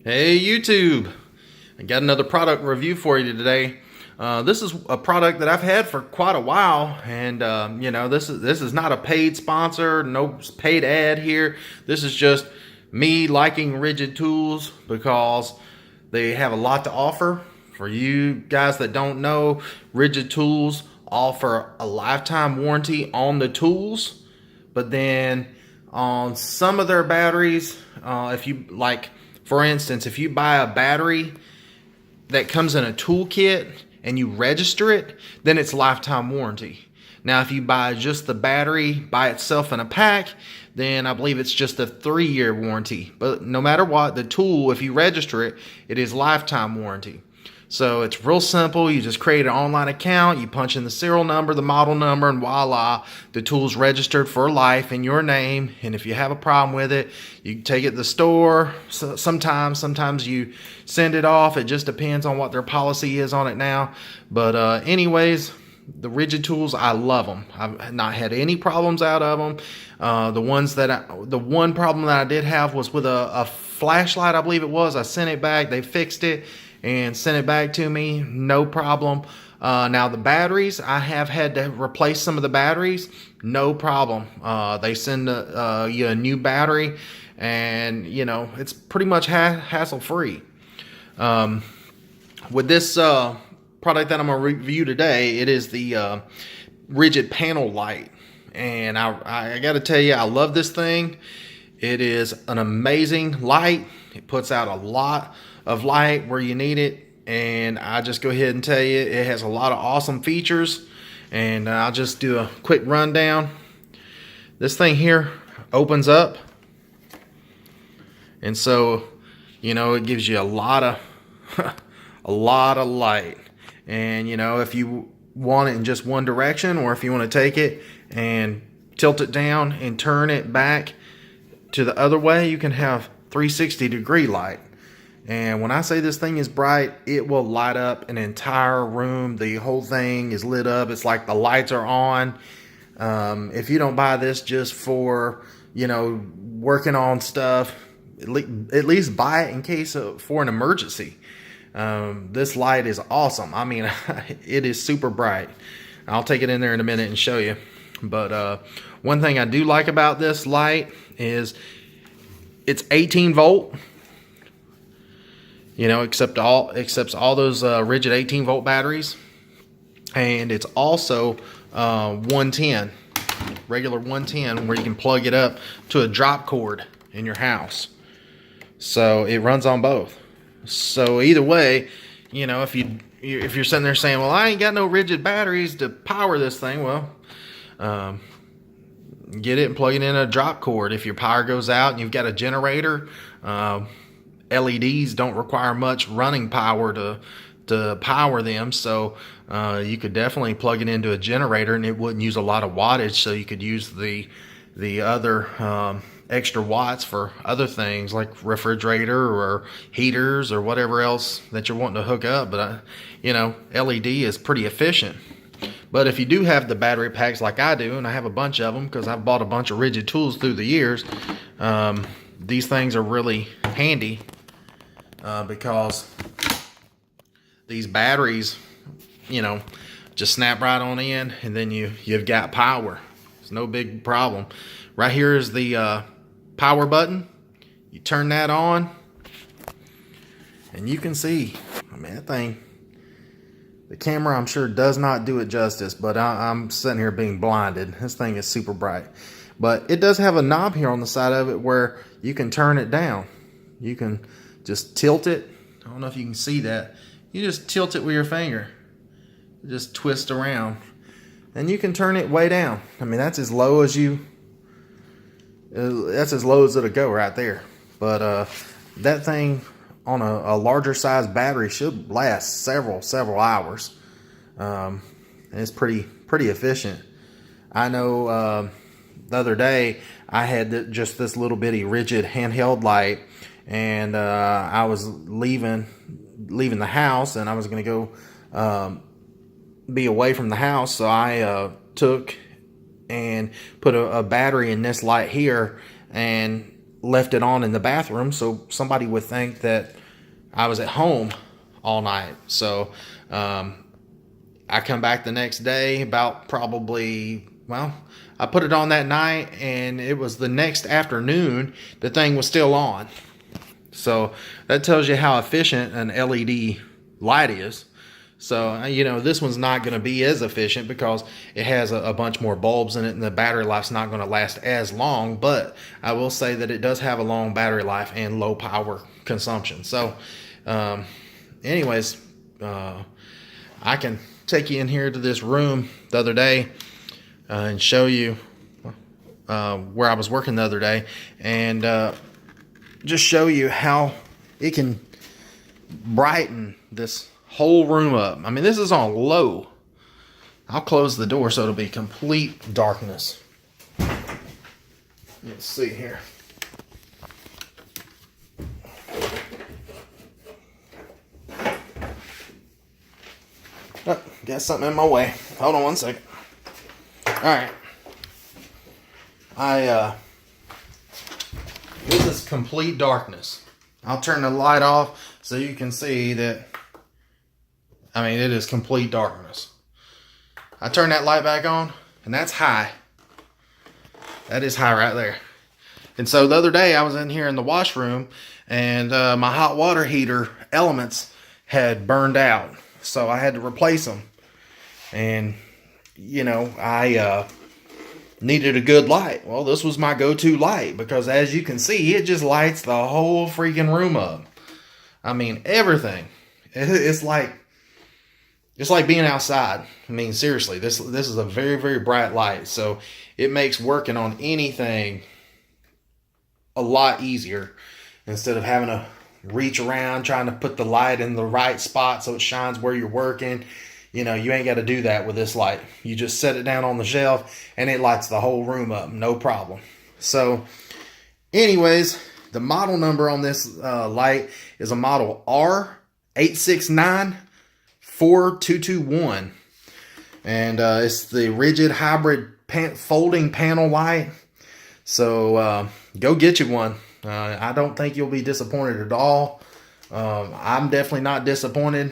Hey YouTube, I got another product review for you today. This is a product that I've had for quite a while, and this is not a paid sponsor, no paid ad here. This is just me liking Ridgid tools because they have a lot to offer. For you guys that don't know, Ridgid tools offer a lifetime warranty on the tools, but then on some of their batteries, if you like, for instance, if you buy a battery that comes in a toolkit and you register it, then it's lifetime warranty. Now, if you buy just the battery by itself in a pack, then I believe it's just a 3-year warranty. But no matter what, the tool, if you register it, it is lifetime warranty. So it's real simple. You just create an online account, you punch in the serial number, the model number, and voila, the tool's registered for life in your name. And if you have a problem with it, you take it to the store. So sometimes you send it off. It just depends on what their policy is on it now. But anyways, the Ridgid tools, I love them. I've not had any problems out of them. The one problem that I did have was with a flashlight, I believe it was. I sent it back. They fixed it and sent it back to me, no problem. Now the batteries, I have had to replace some of the batteries, no problem. They send you a new battery, and it's pretty much hassle free. With this product that I'm going to review today, it is the Ridgid panel light, and I got to tell you, I love this thing. It is an amazing light. It puts out a lot of light where you need it, and I just go ahead and tell you it has a lot of awesome features, and I'll just do a quick rundown. This thing here opens up, and so it gives you a lot of a lot of light. And if you want it in just one direction, or if you want to take it and tilt it down and turn it back to the other way, you can have 360-degree light. And when I say this thing is bright, it will light up an entire room. The whole thing is lit up. It's like the lights are on. If you don't buy this just for working on stuff, at least buy it in case for an emergency. This light is awesome. I mean, it is super bright. I'll take it in there in a minute and show you. But one thing I do like about this light is it's 18 volt. Accepts all those Ridgid 18 volt batteries, and it's also 110, regular 110, where you can plug it up to a drop cord in your house. So it runs on both. So either way, if you're sitting there saying, well, I ain't got no Ridgid batteries to power this thing, well, get it and plug it in a drop cord. If your power goes out and you've got a generator, LEDs don't require much running power to power them, so you could definitely plug it into a generator and it wouldn't use a lot of wattage, so you could use the other extra watts for other things like refrigerator or heaters or whatever else that you're wanting to hook up. But LED is pretty efficient. But if you do have the battery packs like I do, and I have a bunch of them because I've bought a bunch of Ridgid tools through the years, these things are really handy because these batteries, just snap right on in, and then you've got power. It's no big problem. Right here is the power button. You turn that on, and you can see, I mean, that thing, the camera I'm sure does not do it justice, but I'm sitting here being blinded. This thing is super bright. But it does have a knob here on the side of it where you can turn it down. You can just tilt it. I don't know if you can see that. You just tilt it with your finger. Just twist around. And you can turn it way down. I mean, that's as low as it'll go right there. But that thing on a larger size battery should last several hours. And it's pretty efficient. I know the other day I had just this little bitty Ridgid handheld light, and I was leaving the house, and I was going to go be away from the house, so I took and put a battery in this light here, and left it on in the bathroom, so somebody would think that I was at home all night. So I come back the next day about probably, well, I put it on that night, and it was the next afternoon the thing was still on. So that tells you how efficient an LED light is. So, you know, this one's not going to be as efficient because it has a bunch more bulbs in it, and the battery life's not going to last as long. But I will say that it does have a long battery life and low power consumption. So anyways, I can take you in here to this room the other day and show you where I was working the other day, and just show you how it can brighten this whole room up. I mean, this is on low. I'll close the door so it'll be complete darkness. Let's see here. Oh, got something in my way. Hold on one second. Alright. This is complete darkness. I'll turn the light off so you can see that, I mean, it is complete darkness. I turn that light back on, and that's high. That is high right there. And so the other day I was in here in the washroom, and my hot water heater elements had burned out. So I had to replace them. And, you know, I needed a good light. Well, this was my go-to light, because as you can see, it just lights the whole freaking room up. I mean, everything. It's like being outside. I mean, seriously, this is a very, very bright light. So it makes working on anything a lot easier, instead of having to reach around trying to put the light in the right spot so it shines where you're working. You know, you ain't got to do that with this light. You just set it down on the shelf and it lights the whole room up, no problem. So anyways, the model number on this light is a model R86942221, and it's the Ridgid hybrid folding panel light. So go get you one. I don't think you'll be disappointed at all. I'm definitely not disappointed.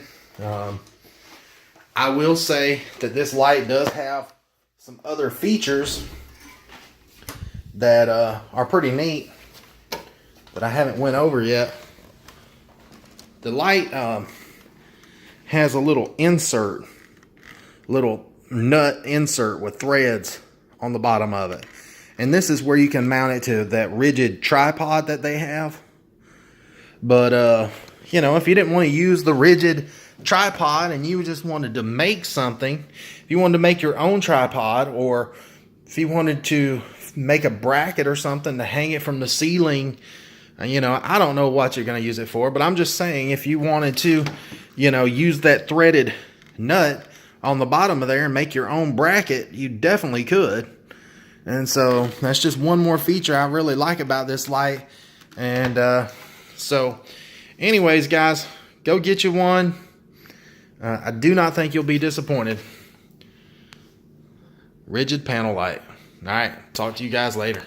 I will say that this light does have some other features that are pretty neat that I haven't went over yet. The light has a little nut insert with threads on the bottom of it. And this is where you can mount it to that Ridgid tripod that they have. But, you know, if you didn't want to use the Ridgid tripod and you just wanted to make something, if you wanted to make your own tripod, or if you wanted to make a bracket or something to hang it from the ceiling, you know, I don't know what you're going to use it for, but I'm just saying, if you wanted to, you know, use that threaded nut on the bottom of there and make your own bracket, you definitely could. And so that's just one more feature I really like about this light. And so anyways, guys, go get you one. I do not think you'll be disappointed. Ridgid panel light. All right, talk to you guys later.